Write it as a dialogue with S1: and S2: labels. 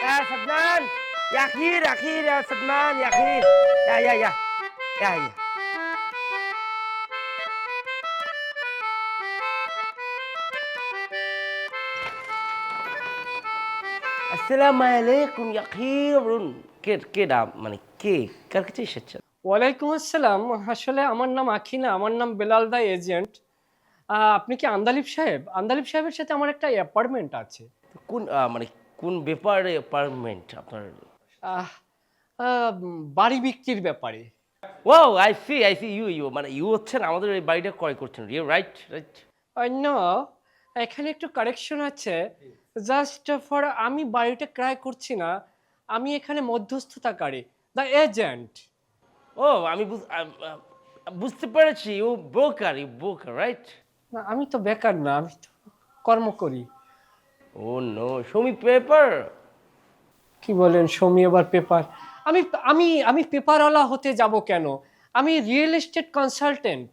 S1: يا سدنان، يا أخير أخير يا سدنان يا أخير. يا. আসসালামু আলাইকুম ইয়া খিরুন। কে মানে কে কার কাছে এসেছেন?
S2: ওয়ালাইকুম আসসালাম। আসলে আমার নাম আখি না, আমার নাম বেলাল দা এজেন্ট। আপনি কি আন্দালিব সাহেব? আন্দালিব সাহেবের সাথে আমার একটা অ্যাপার্টমেন্ট আছে।
S1: কোন মানে কোন ব্যাপারে অ্যাপার্টমেন্ট আপনার?
S2: আহ আ বাড়ি বিক্রির ব্যাপারে।
S1: ওয়াও, আই সি ইউ মানে ইউ হচ্ছেন আমাদের এই বাড়িটা ক্রয় করছেন। You right, right.
S2: নো, এখানে একটু কারেকশন আছে। জাস্ট ফর আমি বাড়িটা ক্রয় করছি না। আমি এখানে মধ্যস্থতাকারী, দ্য এজেন্ট।
S1: ও আমি বুঝতে পেরেছি। You broker, right?
S2: না, আমি তো বেকার না, আমি তো কর্ম করি।
S1: Oh no, show me paper.
S2: কি বলেন সমী আবার পেপার? আমি আমি আমি পেপারওয়ালা হতে যাব কেন? আমি রিয়েল এস্টেট কনসালটেন্ট।